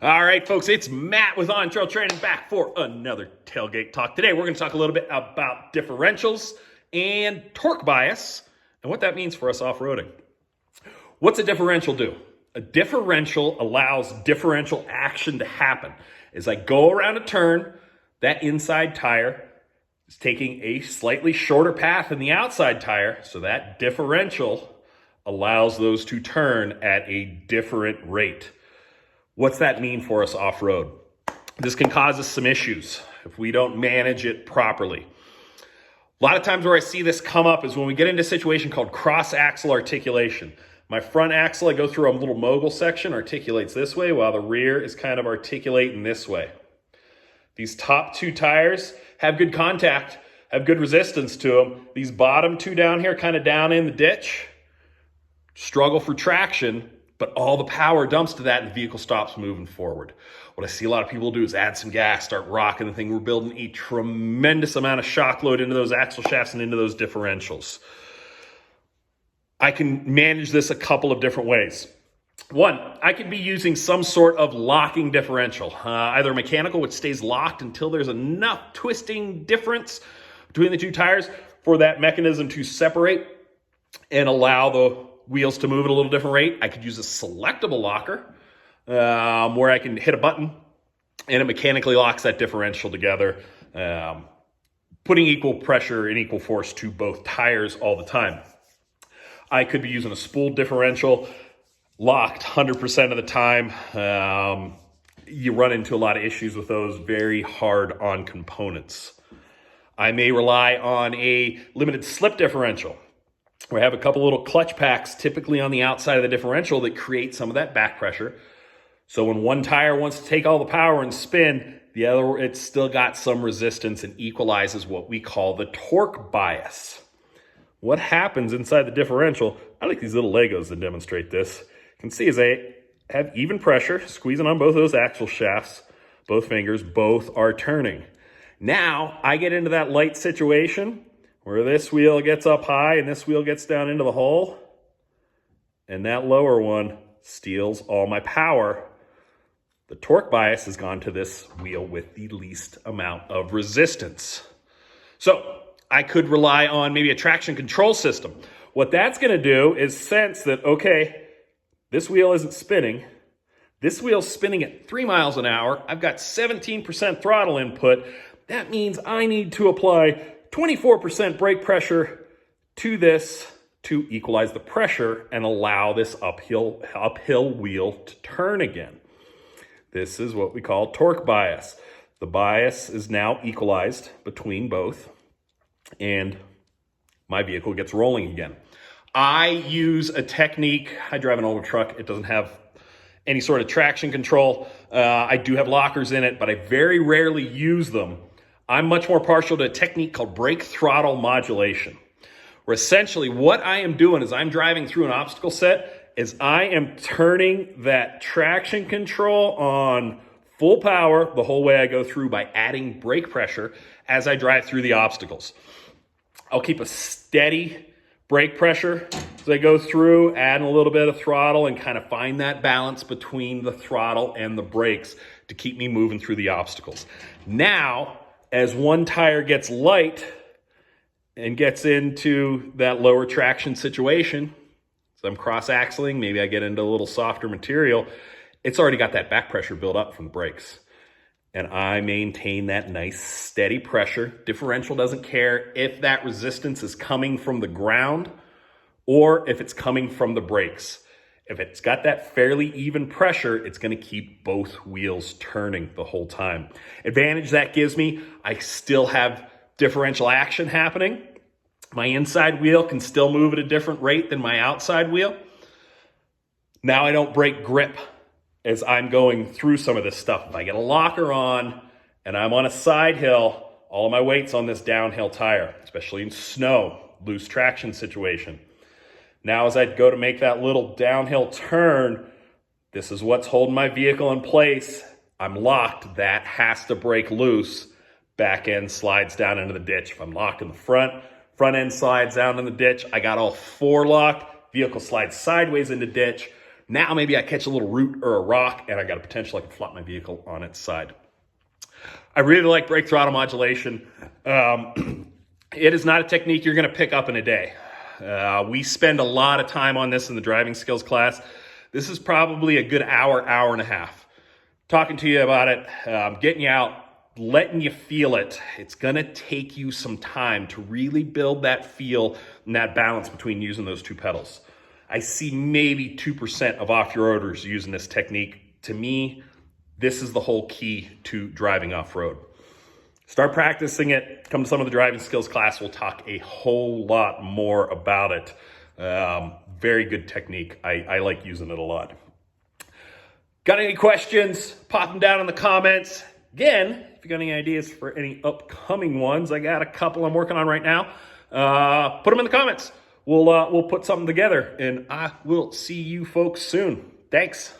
All right, folks, it's Matt with On Trail Training back for another tailgate talk. Today, we're going to talk a little bit about differentials and torque bias and what that means for us off-roading. What's a differential do? A differential allows differential action to happen. As I go around a turn, that inside tire is taking a slightly shorter path than the outside tire, so that differential allows those to turn at a different rate. What's that mean for us off-road? This can cause us some issues if we don't manage it properly. A lot of times where I see this come up is when we get into a situation called cross-axle articulation. My front axle, I go through a little mogul section, articulates this way, while the rear is kind of articulating this way. These top two tires have good contact, have good resistance to them. These bottom two down here, kind of down in the ditch, struggle for traction, but all the power dumps to that and the vehicle stops moving forward. What I see a lot of people do is add some gas, start rocking the thing. We're building a tremendous amount of shock load into those axle shafts and into those differentials. I can manage this a couple of different ways. One, I could be using some sort of locking differential, either mechanical, which stays locked until there's enough twisting difference between the two tires for that mechanism to separate and allow the wheels to move at a little different rate. I could use a selectable locker where I can hit a button and it mechanically locks that differential together, putting equal pressure and equal force to both tires all the time. I could be using a spooled differential, locked 100% of the time. You run into a lot of issues with those, very hard on components. I may rely on a limited slip differential. We have a couple little clutch packs typically on the outside of the differential that create some of that back pressure. So when one tire wants to take all the power and spin, the other, it's still got some resistance and equalizes what we call the torque bias. What happens inside the differential, I like these little Legos that demonstrate this. You can see as I have even pressure, squeezing on both those axle shafts, both fingers, both are turning. Now I get into that light situation where this wheel gets up high and this wheel gets down into the hole, and that lower one steals all my power. The torque bias has gone to this wheel with the least amount of resistance. So I could rely on maybe a traction control system. What that's going to do is sense that, okay, this wheel isn't spinning. This wheel's spinning at 3 miles an hour. I've got 17% throttle input. That means I need to apply 24% brake pressure to this to equalize the pressure and allow this uphill wheel to turn again. This is what we call torque bias. The bias is now equalized between both, and my vehicle gets rolling again. I use a technique. I drive an older truck. It doesn't have any sort of traction control. I do have lockers in it, but I very rarely use them. I'm much more partial to a technique called brake throttle modulation, where essentially what I am doing is I'm driving through an obstacle set is I am turning that traction control on full power the whole way I go through by adding brake pressure as I drive through the obstacles. I'll keep a steady brake pressure as I go through, add a little bit of throttle and kind of find that balance between the throttle and the brakes to keep me moving through the obstacles. Now, as one tire gets light and gets into that lower traction situation, so I'm cross-axling, maybe I get into a little softer material, it's already got that back pressure built up from the brakes. And I maintain that nice steady pressure. Differential doesn't care if that resistance is coming from the ground or if it's coming from the brakes. If it's got that fairly even pressure, it's going to keep both wheels turning the whole time. Advantage that gives me, I still have differential action happening. My inside wheel can still move at a different rate than my outside wheel. Now I don't break grip as I'm going through some of this stuff. If I get a locker on and I'm on a side hill, all of my weight's on this downhill tire, especially in snow, loose traction situation. Now as I go to make that little downhill turn, this is what's holding my vehicle in place. I'm locked. That has to break loose. Back end slides down into the ditch. If I'm locked in the front end slides down in the ditch. I got all four locked. Vehicle slides sideways into ditch. Now maybe I catch a little root or a rock and I got a potential I can flop my vehicle on its side. I really like brake throttle modulation. It is not a technique you're going to pick up in a day. We spend a lot of time on this in the driving skills class. This is probably a good hour, hour and a half. Talking to you about it, getting you out, letting you feel it. It's going to take you some time to really build that feel and that balance between using those two pedals. I see maybe 2% of off-roaders using this technique. To me, this is the whole key to driving off-road. Start practicing it. Come to some of the driving skills class. We'll talk a whole lot more about it. Very good technique. I like using it a lot. Got any questions? Pop them down in the comments. Again, if you got any ideas for any upcoming ones, I got a couple I'm working on right now. Put them in the comments. We'll put something together, and I will see you folks soon. Thanks.